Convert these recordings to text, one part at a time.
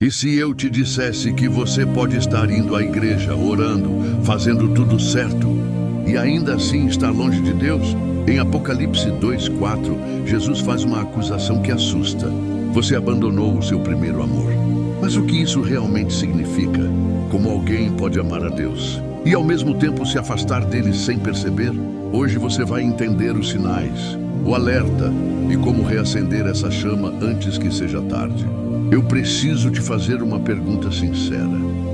E se eu te dissesse que você pode estar indo à igreja, orando, fazendo tudo certo, e ainda assim estar longe de Deus? Em Apocalipse 2:4, Jesus faz uma acusação que assusta. Você abandonou o seu primeiro amor. Mas o que isso realmente significa? Como alguém pode amar a Deus e ao mesmo tempo se afastar dele sem perceber? Hoje você vai entender os sinais, o alerta e como reacender essa chama antes que seja tarde. Eu preciso te fazer uma pergunta sincera.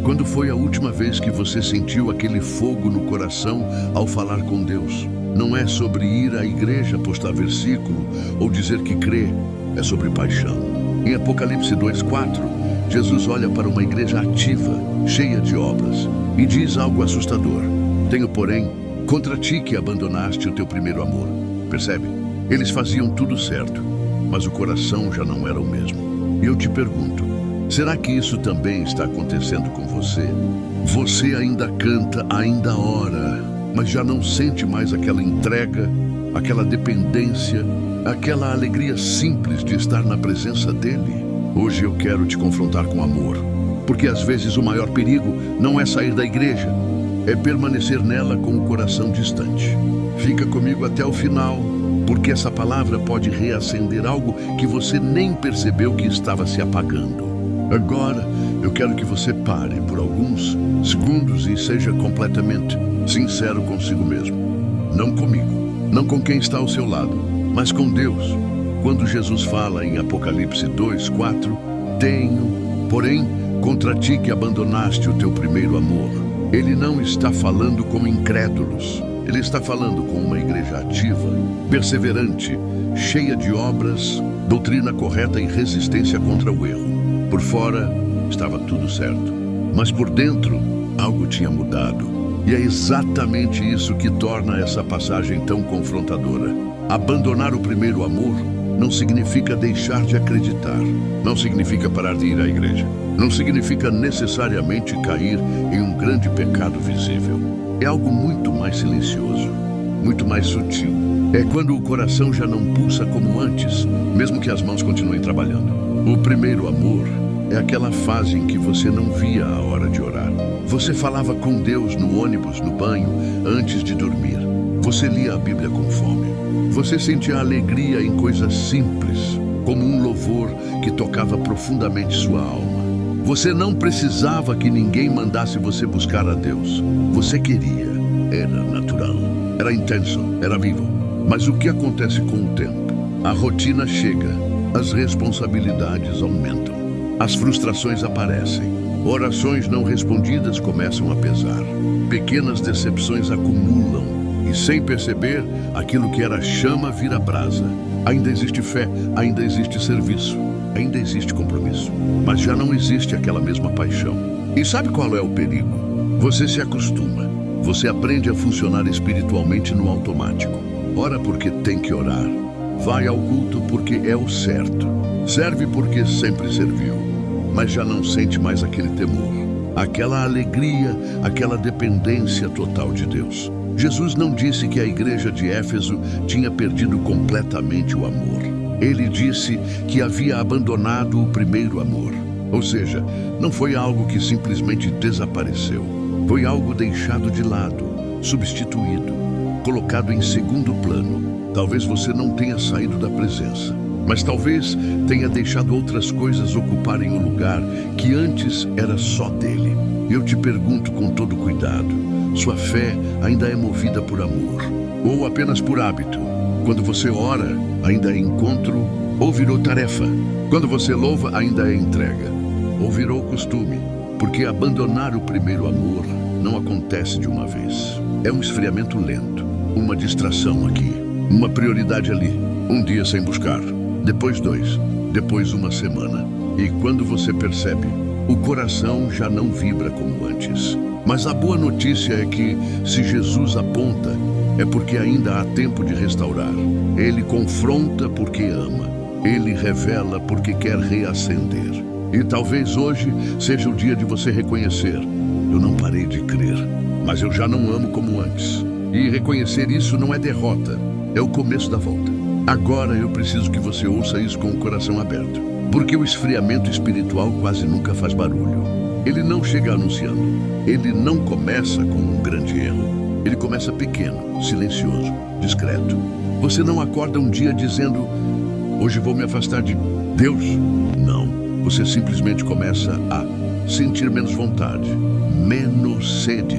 Quando foi a última vez que você sentiu aquele fogo no coração ao falar com Deus? Não é sobre ir à igreja, postar versículo ou dizer que crê. É sobre paixão. Em Apocalipse 2:4, Jesus olha para uma igreja ativa, cheia de obras, e diz algo assustador. Tenho, porém, contra ti que abandonaste o teu primeiro amor. Percebe? Eles faziam tudo certo, mas o coração já não era o mesmo. E eu te pergunto, será que isso também está acontecendo com você? Você ainda canta, ainda ora, mas já não sente mais aquela entrega, aquela dependência, aquela alegria simples de estar na presença dele? Hoje eu quero te confrontar com amor, porque às vezes o maior perigo não é sair da igreja, é permanecer nela com o coração distante. Fica comigo até o final, porque essa palavra pode reacender algo que você nem percebeu que estava se apagando. Agora, eu quero que você pare por alguns segundos e seja completamente sincero consigo mesmo. Não comigo, não com quem está ao seu lado, mas com Deus. Quando Jesus fala em Apocalipse 2:4, tenho, porém, contra ti que abandonaste o teu primeiro amor. Ele não está falando com incrédulos. Ele está falando com uma igreja ativa, perseverante, cheia de obras, doutrina correta e resistência contra o erro. Por fora, estava tudo certo, mas por dentro, algo tinha mudado. E é exatamente isso que torna essa passagem tão confrontadora. Abandonar o primeiro amor não significa deixar de acreditar, não significa parar de ir à igreja, não significa necessariamente cair em um grande pecado visível. É algo muito mais silencioso, muito mais sutil. É quando o coração já não pulsa como antes, mesmo que as mãos continuem trabalhando. O primeiro amor é aquela fase em que você não via a hora de orar. Você falava com Deus no ônibus, no banho, antes de dormir. Você lia a Bíblia com fome. Você sentia alegria em coisas simples, como um louvor que tocava profundamente sua alma. Você não precisava que ninguém mandasse você buscar a Deus. Você queria. Era natural. Era intenso. Era vivo. Mas o que acontece com o tempo? A rotina chega. As responsabilidades aumentam. As frustrações aparecem. Orações não respondidas começam a pesar. Pequenas decepções acumulam. E sem perceber, aquilo que era chama vira brasa. Ainda existe fé, ainda existe serviço, ainda existe compromisso. Mas já não existe aquela mesma paixão. E sabe qual é o perigo? Você se acostuma. Você aprende a funcionar espiritualmente no automático. Ora porque tem que orar. Vai ao culto porque é o certo. Serve porque sempre serviu. Mas já não sente mais aquele temor, aquela alegria, aquela dependência total de Deus. Jesus não disse que a igreja de Éfeso tinha perdido completamente o amor. Ele disse que havia abandonado o primeiro amor. Ou seja, não foi algo que simplesmente desapareceu. Foi algo deixado de lado, substituído, colocado em segundo plano. Talvez você não tenha saído da presença, mas talvez tenha deixado outras coisas ocuparem o lugar que antes era só dele. Eu te pergunto com todo cuidado, sua fé ainda é movida por amor, ou apenas por hábito? Quando você ora, ainda é encontro, ou virou tarefa? Quando você louva, ainda é entrega, ou virou costume? Porque abandonar o primeiro amor não acontece de uma vez. É um esfriamento lento, uma distração aqui, uma prioridade ali, um dia sem buscar, depois 2, depois uma semana. E quando você percebe, o coração já não vibra como antes. Mas a boa notícia é que, se Jesus aponta, é porque ainda há tempo de restaurar. Ele confronta porque ama. Ele revela porque quer reacender. E talvez hoje seja o dia de você reconhecer: eu não parei de crer, mas eu já não amo como antes. E reconhecer isso não é derrota, é o começo da volta. Agora eu preciso que você ouça isso com o coração aberto, porque o esfriamento espiritual quase nunca faz barulho. Ele não chega anunciando, ele não começa com um grande erro. Ele começa pequeno, silencioso, discreto. Você não acorda um dia dizendo, hoje vou me afastar de Deus. Não, você simplesmente começa a sentir menos vontade, menos sede,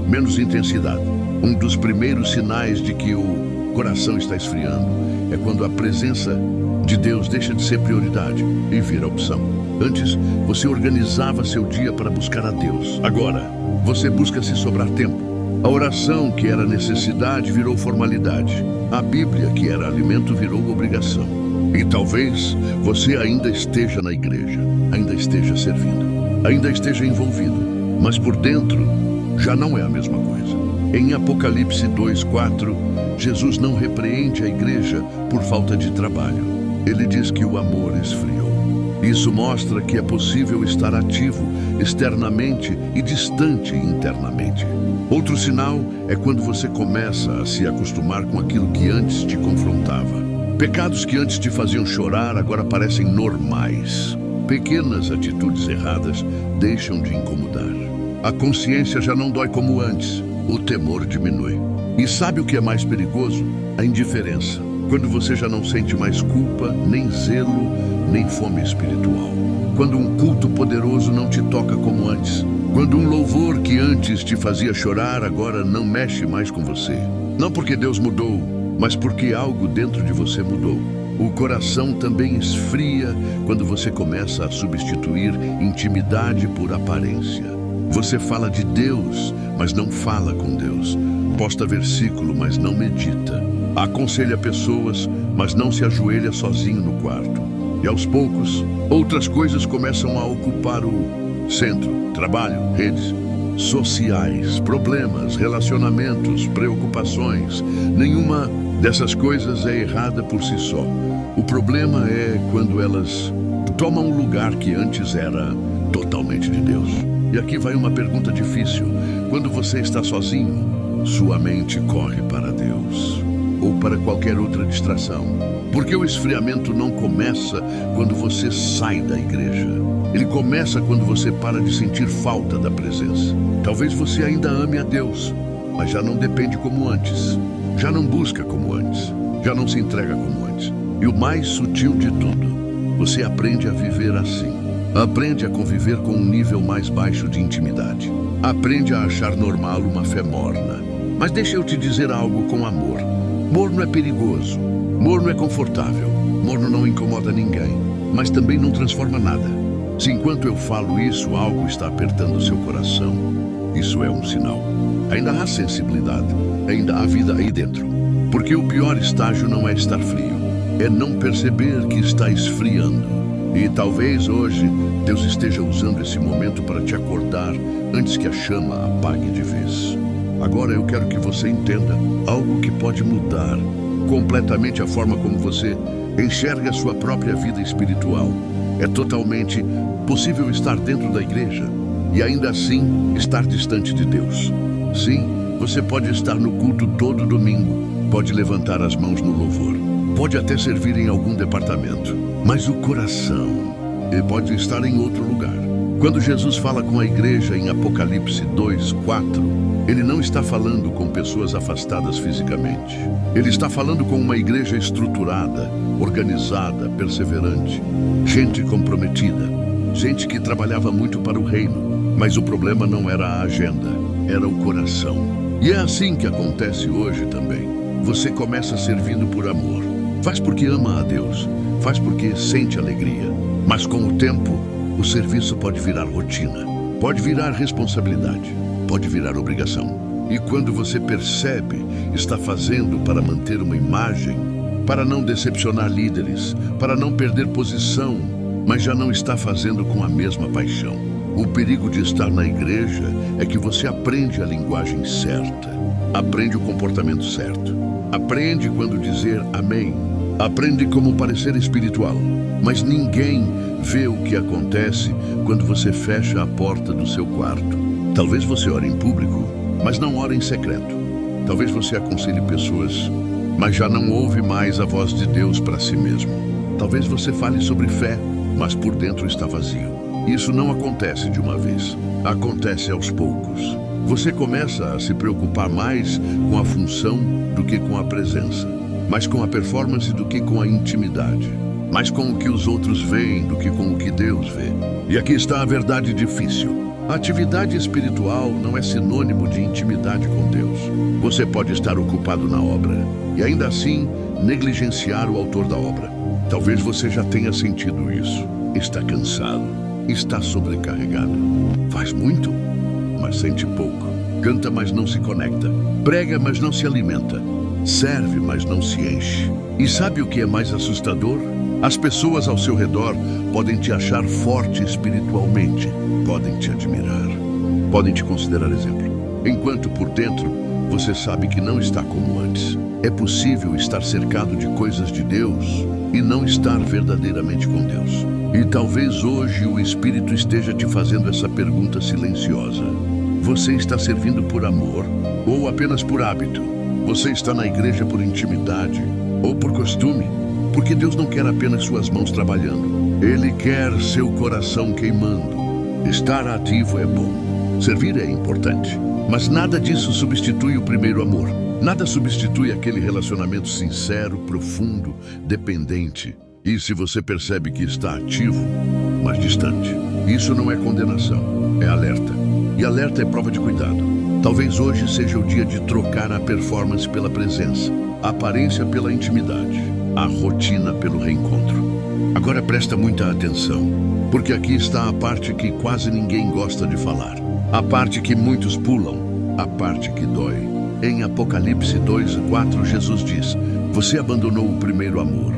menos intensidade. Um dos primeiros sinais de que o coração está esfriando é quando a presença de Deus deixa de ser prioridade e vira opção. Antes, você organizava seu dia para buscar a Deus. Agora, você busca se sobrar tempo. A oração, que era necessidade, virou formalidade. A Bíblia, que era alimento, virou obrigação. E talvez você ainda esteja na igreja, ainda esteja servindo, ainda esteja envolvido, mas por dentro já não é a mesma coisa. Em Apocalipse 2:4, Jesus não repreende a igreja por falta de trabalho. Ele diz que o amor esfriou. Isso mostra que é possível estar ativo externamente e distante internamente. Outro sinal é quando você começa a se acostumar com aquilo que antes te confrontava. Pecados que antes te faziam chorar agora parecem normais. Pequenas atitudes erradas deixam de incomodar. A consciência já não dói como antes. O temor diminui. E sabe o que é mais perigoso? A indiferença. Quando você já não sente mais culpa, nem zelo, nem fome espiritual. Quando um culto poderoso não te toca como antes. Quando um louvor que antes te fazia chorar agora não mexe mais com você. Não porque Deus mudou, mas porque algo dentro de você mudou. O coração também esfria quando você começa a substituir intimidade por aparência. Você fala de Deus, mas não fala com Deus. Posta versículo, mas não medita. Aconselha pessoas, mas não se ajoelha sozinho no quarto. E aos poucos, outras coisas começam a ocupar o centro. Trabalho, redes sociais, problemas, relacionamentos, preocupações. Nenhuma dessas coisas é errada por si só. O problema é quando elas tomam um lugar que antes era totalmente de Deus. E aqui vai uma pergunta difícil. Quando você está sozinho, sua mente corre para Deus ou para qualquer outra distração. Porque o esfriamento não começa quando você sai da igreja. Ele começa quando você para de sentir falta da presença. Talvez você ainda ame a Deus, mas já não depende como antes. Já não busca como antes. Já não se entrega como antes. E o mais sutil de tudo, você aprende a viver assim. Aprende a conviver com um nível mais baixo de intimidade. Aprende a achar normal uma fé morna. Mas deixa eu te dizer algo com amor. Morno é perigoso. Morno é confortável. Morno não incomoda ninguém, mas também não transforma nada. Se enquanto eu falo isso, algo está apertando seu coração, isso é um sinal. Ainda há sensibilidade, ainda há vida aí dentro. Porque o pior estágio não é estar frio, é não perceber que está esfriando. E talvez hoje Deus esteja usando esse momento para te acordar antes que a chama apague de vez. Agora eu quero que você entenda algo que pode mudar completamente a forma como você enxerga a sua própria vida espiritual. É totalmente possível estar dentro da igreja e ainda assim estar distante de Deus. Sim, você pode estar no culto todo domingo, pode levantar as mãos no louvor, pode até servir em algum departamento, mas o coração pode estar em outro lugar. Quando Jesus fala com a igreja em Apocalipse 2:4, ele não está falando com pessoas afastadas fisicamente. Ele está falando com uma igreja estruturada, organizada, perseverante, gente comprometida, gente que trabalhava muito para o reino. Mas o problema não era a agenda, era o coração. E é assim que acontece hoje também. Você começa servindo por amor. Faz porque ama a Deus, faz porque sente alegria. Mas com o tempo, o serviço pode virar rotina, pode virar responsabilidade, pode virar obrigação. E quando você percebe, está fazendo para manter uma imagem, para não decepcionar líderes, para não perder posição, mas já não está fazendo com a mesma paixão. O perigo de estar na igreja é que você aprende a linguagem certa, aprende o comportamento certo, aprende quando dizer amém, aprende como parecer espiritual, mas ninguém vê o que acontece quando você fecha a porta do seu quarto. Talvez você ore em público, mas não ore em secreto. Talvez você aconselhe pessoas, mas já não ouve mais a voz de Deus para si mesmo. Talvez você fale sobre fé, mas por dentro está vazio. Isso não acontece de uma vez. Acontece aos poucos. Você começa a se preocupar mais com a função do que com a presença, mais com a performance do que com a intimidade, mais com o que os outros veem do que com o que Deus vê. E aqui está a verdade difícil. A atividade espiritual não é sinônimo de intimidade com Deus. Você pode estar ocupado na obra e ainda assim negligenciar o autor da obra. Talvez você já tenha sentido isso. Está cansado, está sobrecarregado. Faz muito, mas sente pouco. Canta, mas não se conecta. Prega, mas não se alimenta. Serve, mas não se enche. E sabe o que é mais assustador? As pessoas ao seu redor podem te achar forte espiritualmente, podem te admirar, podem te considerar exemplo, enquanto por dentro você sabe que não está como antes. É possível estar cercado de coisas de Deus e não estar verdadeiramente com Deus. E talvez hoje o Espírito esteja te fazendo essa pergunta silenciosa. Você está servindo por amor ou apenas por hábito? Você está na igreja por intimidade ou por costume? Porque Deus não quer apenas suas mãos trabalhando. Ele quer seu coração queimando. Estar ativo é bom. Servir é importante. Mas nada disso substitui o primeiro amor. Nada substitui aquele relacionamento sincero, profundo, dependente. E se você percebe que está ativo, mas distante, isso não é condenação, é alerta. E alerta é prova de cuidado. Talvez hoje seja o dia de trocar a performance pela presença, a aparência pela intimidade, a rotina pelo reencontro. Agora presta muita atenção, porque aqui está a parte que quase ninguém gosta de falar. A parte que muitos pulam, a parte que dói. Em Apocalipse 2:4, Jesus diz: você abandonou o primeiro amor.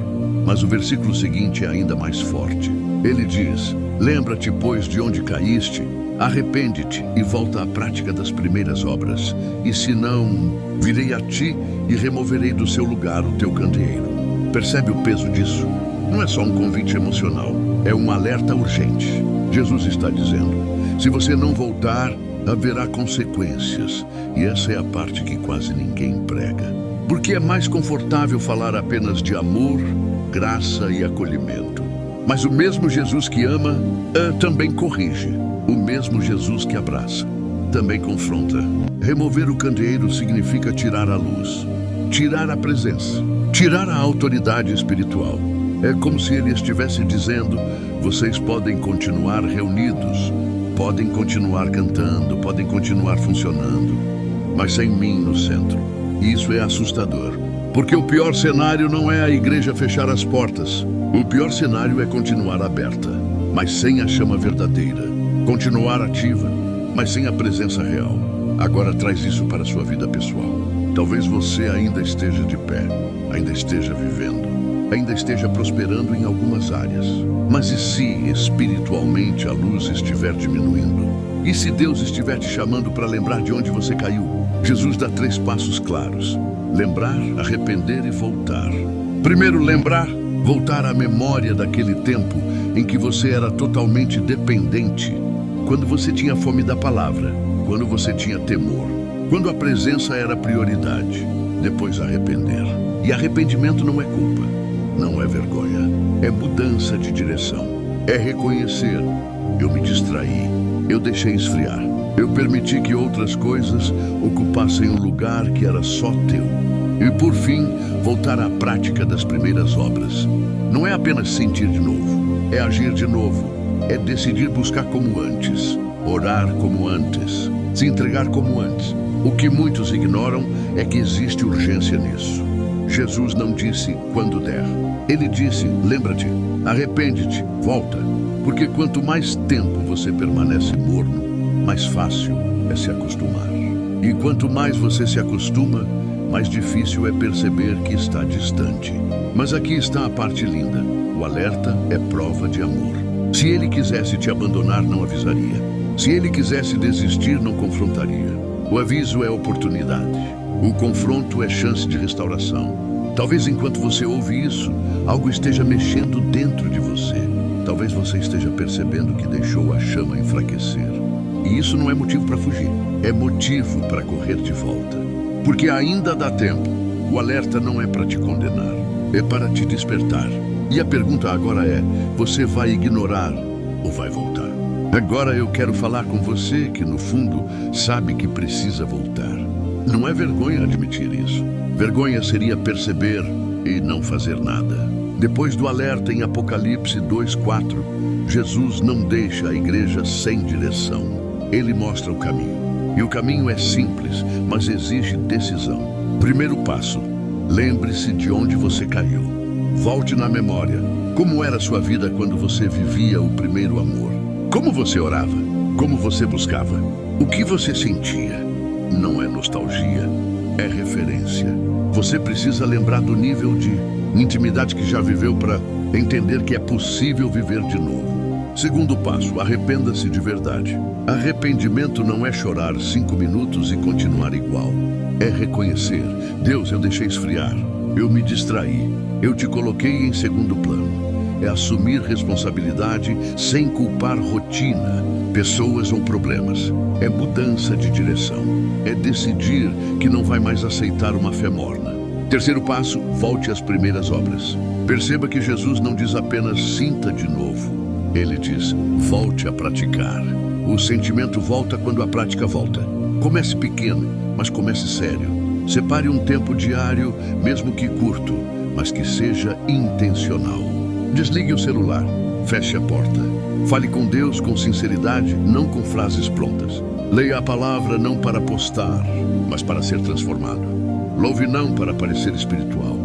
Mas o versículo seguinte é ainda mais forte. Ele diz: lembra-te, pois, de onde caíste, arrepende-te e volta à prática das primeiras obras. E se não, virei a ti e removerei do seu lugar o teu candeeiro. Percebe o peso disso? Não é só um convite emocional, é um alerta urgente. Jesus está dizendo: se você não voltar, haverá consequências. E essa é a parte que quase ninguém prega. Porque é mais confortável falar apenas de amor, graça e acolhimento. Mas o mesmo Jesus que ama, também corrige. O mesmo Jesus que abraça, também confronta. Remover o candeeiro significa tirar a luz, tirar a presença, tirar a autoridade espiritual. É como se ele estivesse dizendo: vocês podem continuar reunidos, podem continuar cantando, podem continuar funcionando, mas sem mim no centro. E isso é assustador, porque o pior cenário não é a igreja fechar as portas. O pior cenário é continuar aberta, mas sem a chama verdadeira. Continuar ativa, mas sem a presença real. Agora traz isso para a sua vida pessoal. Talvez você ainda esteja de pé, ainda esteja vivendo, ainda esteja prosperando em algumas áreas. Mas e se espiritualmente a luz estiver diminuindo? E se Deus estiver te chamando para lembrar de onde você caiu? Jesus dá 3 passos claros: lembrar, arrepender e voltar. Primeiro, lembrar, voltar à memória daquele tempo em que você era totalmente dependente, quando você tinha fome da palavra, quando você tinha temor, quando a presença era prioridade. Depois, arrepender. E arrependimento não é culpa, não é vergonha, é mudança de direção. É reconhecer: eu me distraí, eu deixei esfriar, eu permiti que outras coisas ocupassem um lugar que era só teu. E por fim, voltar à prática das primeiras obras. Não é apenas sentir de novo, é agir de novo, é decidir buscar como antes, orar como antes, se entregar como antes. O que muitos ignoram é que existe urgência nisso. Jesus não disse quando der. Ele disse: lembra-te, arrepende-te, volta. Porque quanto mais tempo você permanece morno, mais fácil é se acostumar. E quanto mais você se acostuma, mais difícil é perceber que está distante. Mas aqui está a parte linda. O alerta é prova de amor. Se ele quisesse te abandonar, não avisaria. Se ele quisesse desistir, não confrontaria. O aviso é oportunidade. O confronto é chance de restauração. Talvez enquanto você ouve isso, algo esteja mexendo dentro de você. Talvez você esteja percebendo que deixou a chama enfraquecer. E isso não é motivo para fugir, é motivo para correr de volta. Porque ainda dá tempo. O alerta não é para te condenar, é para te despertar. E a pergunta agora é: você vai ignorar ou vai voltar? Agora eu quero falar com você que, no fundo, sabe que precisa voltar. Não é vergonha admitir isso. Vergonha seria perceber e não fazer nada. Depois do alerta em Apocalipse 2:4, Jesus não deixa a igreja sem direção. Ele mostra o caminho. E o caminho é simples, mas exige decisão. Primeiro passo: lembre-se de onde você caiu. Volte na memória. Como era a sua vida quando você vivia o primeiro amor? Como você orava? Como você buscava? O que você sentia? Não é nostalgia, é referência. Você precisa lembrar do nível de intimidade que já viveu para entender que é possível viver de novo. Segundo passo: arrependa-se de verdade. Arrependimento não é chorar 5 minutos e continuar igual. É reconhecer: Deus, eu deixei esfriar, eu me distraí, eu te coloquei em segundo plano. É assumir responsabilidade sem culpar rotina, pessoas ou problemas. É mudança de direção. É decidir que não vai mais aceitar uma fé morna. Terceiro passo: volte às primeiras obras. Perceba que Jesus não diz apenas sinta de novo. Ele diz: volte a praticar. O sentimento volta quando a prática volta. Comece pequeno, mas comece sério. Separe um tempo diário, mesmo que curto, mas que seja intencional. Desligue o celular, feche a porta. Fale com Deus com sinceridade, não com frases prontas. Leia a palavra não para postar, mas para ser transformado. Louve não para parecer espiritual,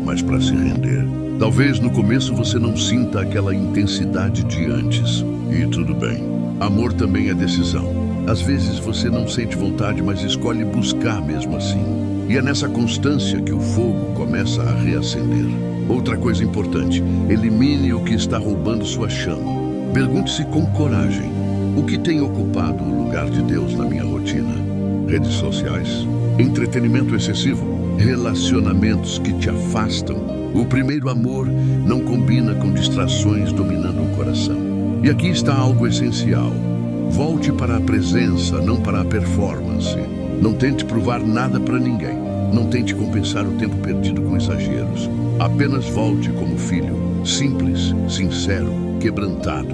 mas para se render. Talvez no começo você não sinta aquela intensidade de antes, e tudo bem. Amor também é decisão. Às vezes você não sente vontade, mas escolhe buscar mesmo assim. E é nessa constância que o fogo começa a reacender. Outra coisa importante: elimine o que está roubando sua chama. Pergunte-se com coragem: o que tem ocupado o lugar de Deus na minha rotina? Redes sociais, entretenimento excessivo, relacionamentos que te afastam. O primeiro amor não combina com distrações dominando o coração. E aqui está algo essencial: volte para a presença, não para a performance. Não tente provar nada para ninguém. Não tente compensar o tempo perdido com exageros. Apenas volte como filho, simples, sincero, quebrantado.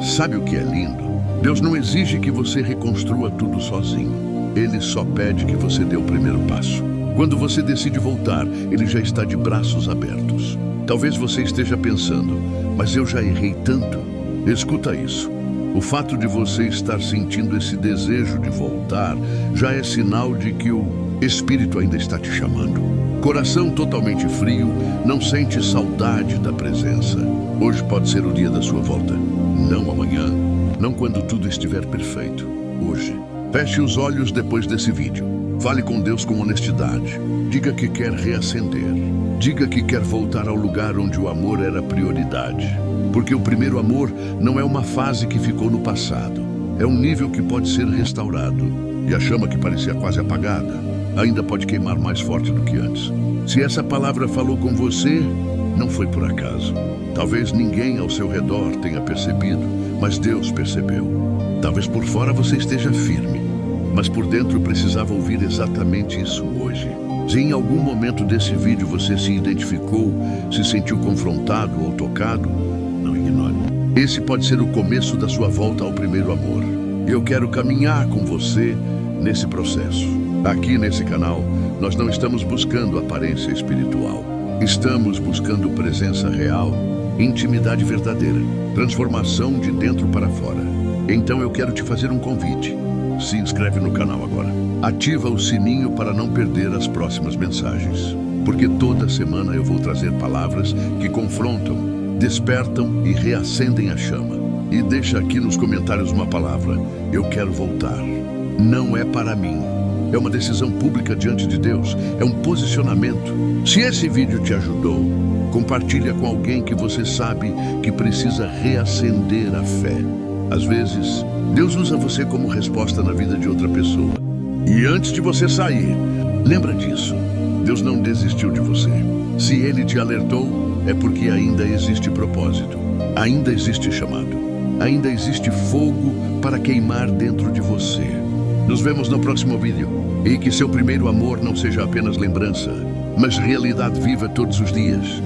Sabe o que é lindo? Deus não exige que você reconstrua tudo sozinho. Ele só pede que você dê o primeiro passo. Quando você decide voltar, Ele já está de braços abertos. Talvez você esteja pensando: mas eu já errei tanto. Escuta isso. O fato de você estar sentindo esse desejo de voltar já é sinal de que o Espírito ainda está te chamando. Coração totalmente frio, não sente saudade da presença. Hoje pode ser o dia da sua volta. Não amanhã, não quando tudo estiver perfeito. Hoje. Feche os olhos depois desse vídeo. Fale com Deus com honestidade. Diga que quer reacender. Diga que quer voltar ao lugar onde o amor era prioridade. Porque o primeiro amor não é uma fase que ficou no passado. É um nível que pode ser restaurado. E a chama que parecia quase apagada ainda pode queimar mais forte do que antes. Se essa palavra falou com você, não foi por acaso. Talvez ninguém ao seu redor tenha percebido, mas Deus percebeu. Talvez por fora você esteja firme, mas por dentro precisava ouvir exatamente isso hoje. Se em algum momento desse vídeo você se identificou, se sentiu confrontado ou tocado, não ignore. Esse pode ser o começo da sua volta ao primeiro amor. Eu quero caminhar com você nesse processo. Aqui nesse canal, nós não estamos buscando aparência espiritual. Estamos buscando presença real, intimidade verdadeira, transformação de dentro para fora. Então eu quero te fazer um convite. Se inscreve no canal agora. Ativa o sininho para não perder as próximas mensagens. Porque toda semana eu vou trazer palavras que confrontam, despertam e reacendem a chama. E deixa aqui nos comentários uma palavra: eu quero voltar. Não é para mim. É uma decisão pública diante de Deus. É um posicionamento. Se esse vídeo te ajudou, compartilha com alguém que você sabe que precisa reacender a fé. Às vezes, Deus usa você como resposta na vida de outra pessoa. E antes de você sair, lembra disso. Deus não desistiu de você. Se Ele te alertou, é porque ainda existe propósito. Ainda existe chamado. Ainda existe fogo para queimar dentro de você. Nos vemos no próximo vídeo. E que seu primeiro amor não seja apenas lembrança, mas realidade viva todos os dias.